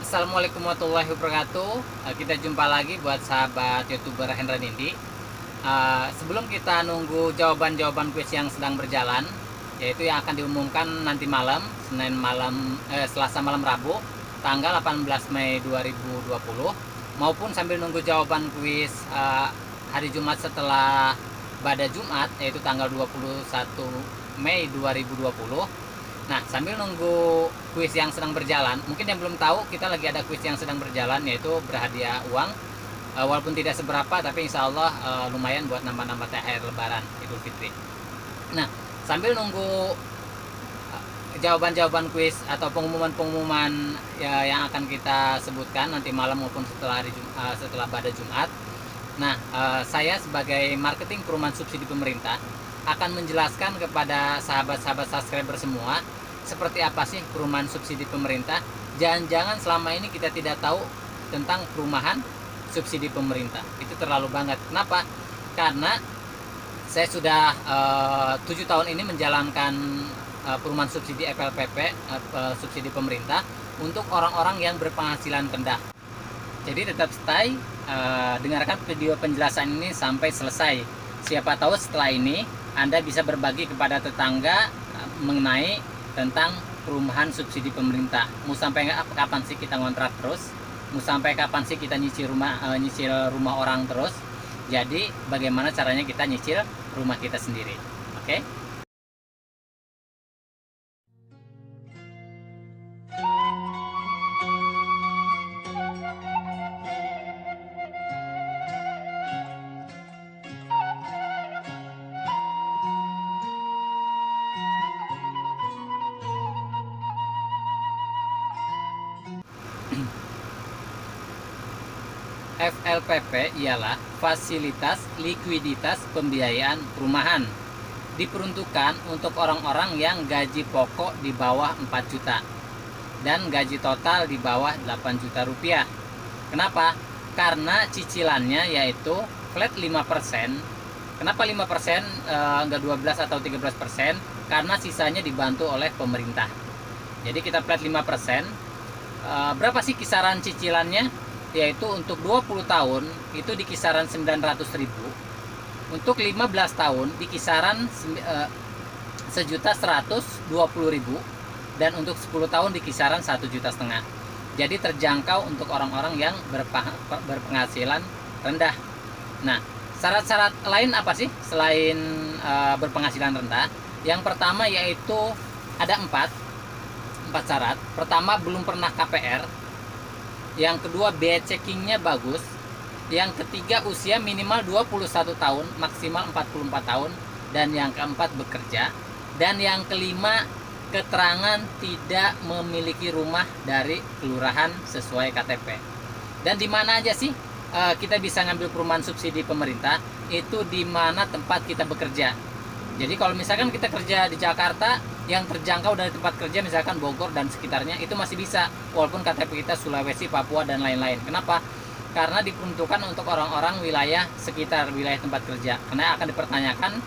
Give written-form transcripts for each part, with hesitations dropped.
Assalamualaikum warahmatullahi wabarakatuh. Kita jumpa lagi buat sahabat youtuber Hendra Nindi. Sebelum kita nunggu jawaban-jawaban kuis yang sedang berjalan, yaitu yang akan diumumkan nanti malam, Selasa malam Rabu, tanggal 18 Mei 2020, maupun sambil nunggu jawaban kuis hari Jumat setelah Bada Jumat, yaitu tanggal 21 Mei 2020. Nah, sambil nunggu kuis yang sedang berjalan, mungkin yang belum tahu, kita lagi ada kuis yang sedang berjalan, yaitu berhadiah uang. Walaupun tidak seberapa, tapi insya Allah lumayan buat nambah-nambah THR Lebaran Idul Fitri. Nah, sambil nunggu jawaban-jawaban kuis atau pengumuman-pengumuman yang akan kita sebutkan nanti malam maupun setelah Bada Jumat. Nah, saya sebagai marketing perumahan subsidi pemerintah akan menjelaskan kepada sahabat-sahabat subscriber semua seperti apa sih perumahan subsidi pemerintah. Jangan-jangan selama ini kita tidak tahu tentang perumahan subsidi pemerintah. Itu terlalu banget. Kenapa? Karena saya sudah 7 tahun ini menjalankan perumahan subsidi FLPP, subsidi pemerintah untuk orang-orang yang berpenghasilan rendah. Jadi tetap stay, dengarkan video penjelasan ini sampai selesai. Siapa tahu setelah ini Anda bisa berbagi kepada tetangga mengenai tentang perumahan subsidi pemerintah. Mau sampai kapan sih kita ngontrak terus? Mau sampai kapan sih kita nyicil rumah orang terus? Jadi bagaimana caranya kita nyicil rumah kita sendiri? Oke? FLPP ialah fasilitas likuiditas pembiayaan perumahan. Diperuntukkan untuk orang-orang yang gaji pokok di bawah 4 juta dan gaji total di bawah 8 juta rupiah. Kenapa? Karena cicilannya yaitu flat 5%. Kenapa 5%, enggak 12 atau 13%? Karena sisanya dibantu oleh pemerintah. Jadi kita flat 5%. Berapa sih kisaran cicilannya? Yaitu untuk 20 tahun itu di kisaran 900.000, untuk 15 tahun di kisaran 1.120.000, dan untuk 10 tahun di kisaran 1,5 juta. Jadi terjangkau untuk orang-orang yang berpenghasilan rendah. Nah, syarat-syarat lain apa sih selain berpenghasilan rendah? Yang pertama yaitu ada 4 syarat. Pertama, belum pernah KPR. Yang kedua, biaya checkingnya bagus. Yang ketiga, usia minimal 21 tahun, maksimal 44 tahun. Dan yang keempat, bekerja. Dan yang kelima, keterangan tidak memiliki rumah dari kelurahan sesuai KTP. Dan di mana aja sih kita bisa ngambil perumahan subsidi pemerintah? Itu di mana tempat kita bekerja. Jadi kalau misalkan kita kerja di Jakarta, yang terjangkau dari tempat kerja misalkan Bogor dan sekitarnya, itu masih bisa, walaupun KTP kita Sulawesi, Papua, dan lain-lain. Kenapa? Karena diperuntukkan untuk orang-orang wilayah sekitar wilayah tempat kerja. Karena akan dipertanyakan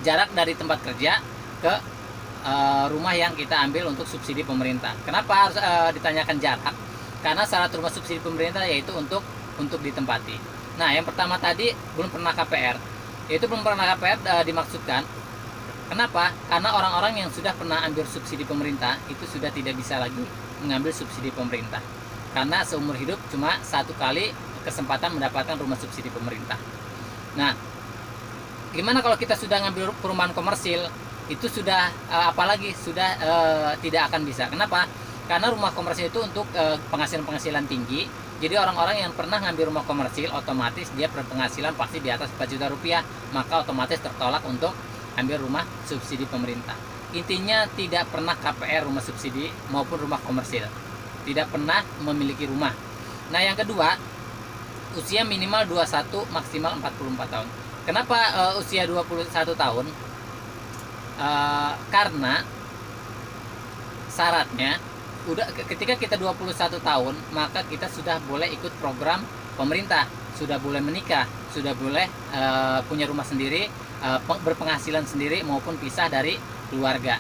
jarak dari tempat kerja ke rumah yang kita ambil untuk subsidi pemerintah. Kenapa harus ditanyakan jarak? Karena syarat rumah subsidi pemerintah yaitu untuk ditempati. Nah, yang pertama tadi belum pernah KPR. Itu belum pernah KPR dimaksudkan. Kenapa? Karena orang-orang yang sudah pernah ambil subsidi pemerintah itu sudah tidak bisa lagi mengambil subsidi pemerintah. Karena seumur hidup cuma 1 kali kesempatan mendapatkan rumah subsidi pemerintah. Nah, gimana kalau kita sudah ngambil perumahan komersil? Itu sudah apalagi sudah tidak akan bisa. Kenapa? Karena rumah komersil itu untuk penghasilan tinggi. Jadi orang-orang yang pernah ngambil rumah komersil otomatis dia berpenghasilan pasti di atas 4 juta rupiah, maka otomatis tertolak untuk ambil rumah subsidi pemerintah. Intinya tidak pernah KPR rumah subsidi maupun rumah komersil. Tidak pernah memiliki rumah. Nah, yang kedua, usia minimal 21, maksimal 44 tahun. Kenapa usia 21 tahun? Karena syaratnya ketika kita 21 tahun, maka kita sudah boleh ikut program pemerintah, sudah boleh menikah, sudah boleh punya rumah sendiri, berpenghasilan sendiri maupun pisah dari keluarga.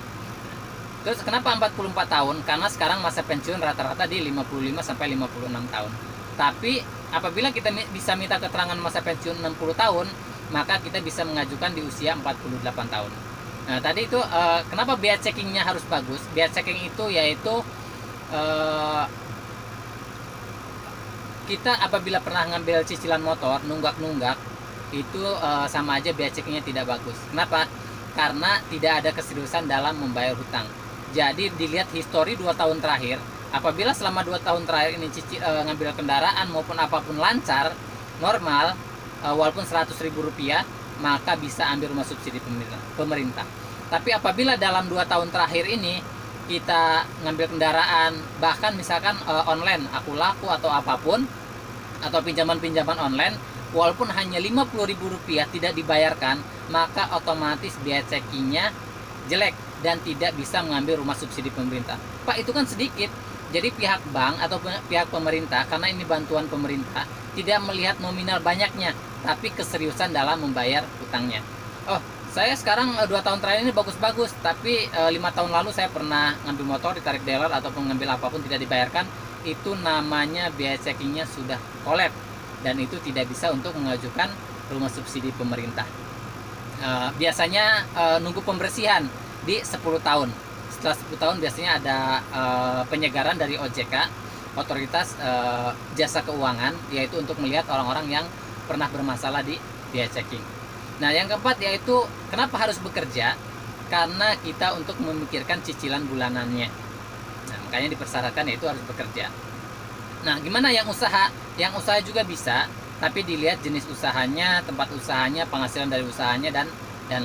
Terus kenapa 44 tahun? Karena sekarang masa pensiun rata-rata di 55 sampai 56 tahun. Tapi apabila kita bisa minta keterangan masa pensiun 60 tahun, maka kita bisa mengajukan di usia 48 tahun. Nah, tadi itu kenapa biaya checkingnya harus bagus? Biaya checking itu yaitu kita apabila pernah ngambil cicilan motor, nunggak-nunggak, itu sama aja biaya checkingnya tidak bagus. Kenapa? Karena tidak ada keseriusan dalam membayar hutang. Jadi dilihat histori 2 tahun terakhir, apabila selama 2 tahun terakhir ini ngambil kendaraan maupun apapun lancar, normal, walaupun Rp100.000, maka bisa ambil rumah subsidi pemerintah. Tapi apabila dalam 2 tahun terakhir ini kita ngambil kendaraan, bahkan misalkan online, aku laku atau apapun, atau pinjaman-pinjaman online, walaupun hanya Rp50.000 tidak dibayarkan, maka otomatis biaya checkingnya jelek dan tidak bisa mengambil rumah subsidi pemerintah. Pak, itu kan sedikit. Jadi pihak bank atau pihak pemerintah, karena ini bantuan pemerintah, tidak melihat nominal banyaknya, tapi keseriusan dalam membayar hutangnya. Oh, saya sekarang 2 tahun terakhir ini bagus-bagus, tapi 5 tahun lalu saya pernah ngambil motor, ditarik dealer ataupun ngambil apapun tidak dibayarkan. Itu namanya biaya checkingnya sudah collab, dan itu tidak bisa untuk mengajukan rumah subsidi pemerintah. Biasanya nunggu pembersihan di 10 tahun. Setelah 10 tahun biasanya ada penyegaran dari OJK, Otoritas Jasa Keuangan, yaitu untuk melihat orang-orang yang pernah bermasalah di biaya checking. Nah, yang keempat yaitu kenapa harus bekerja? Karena kita untuk memikirkan cicilan bulanannya. Nah, makanya dipersyaratkan yaitu harus bekerja. Nah, gimana yang usaha? Yang usaha juga bisa, tapi dilihat jenis usahanya, tempat usahanya, penghasilan dari usahanya, dan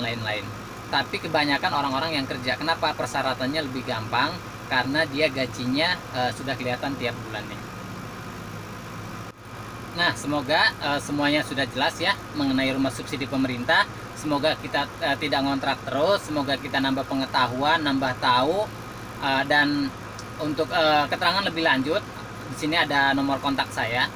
lain-lain. Tapi kebanyakan orang-orang yang kerja, kenapa persyaratannya lebih gampang? Karena dia gajinya sudah kelihatan tiap bulannya. Nah, semoga semuanya sudah jelas ya mengenai rumah subsidi pemerintah. Semoga kita tidak ngontrak terus, semoga kita nambah pengetahuan, nambah tahu, dan untuk keterangan lebih lanjut, di sini ada nomor kontak saya.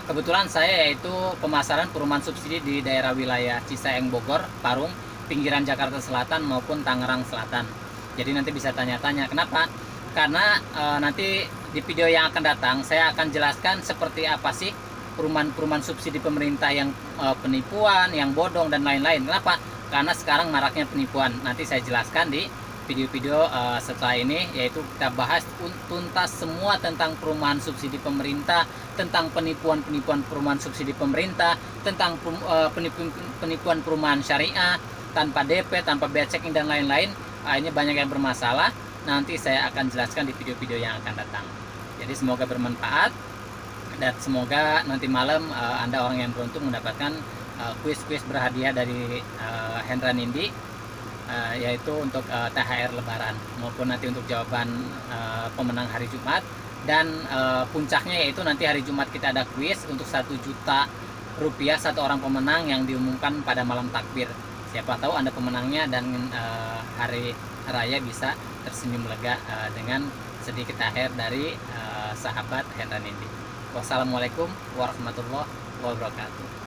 Kebetulan saya yaitu pemasaran perumahan subsidi di daerah wilayah Cisaeng, Bogor, Parung, pinggiran Jakarta Selatan maupun Tangerang Selatan. Jadi nanti bisa tanya-tanya. Kenapa? Karena nanti di video yang akan datang saya akan jelaskan seperti apa sih perumahan-perumahan subsidi pemerintah yang penipuan, yang bodong dan lain-lain. Kenapa? Karena sekarang maraknya penipuan. Nanti saya jelaskan di video-video setelah ini, yaitu kita bahas tuntas semua tentang perumahan subsidi pemerintah, tentang penipuan-penipuan perumahan subsidi pemerintah, tentang penipuan perumahan syariah tanpa DP, tanpa biaya checking dan lain-lain. Ini banyak yang bermasalah. Nanti saya akan jelaskan di video-video yang akan datang. Jadi semoga bermanfaat, dan semoga nanti malam Anda orang yang beruntung mendapatkan kuis-kuis berhadiah dari Hendra Nindi, yaitu untuk THR Lebaran maupun nanti untuk jawaban pemenang hari Jumat. Dan puncaknya yaitu nanti hari Jumat kita ada kuis untuk Rp1.000.000 satu orang pemenang yang diumumkan pada malam takbir. Siapa tahu Anda pemenangnya dan hari raya bisa tersenyum lega dengan sedikit THR dari sahabat Hendra Nindi. Wassalamualaikum warahmatullahi wabarakatuh.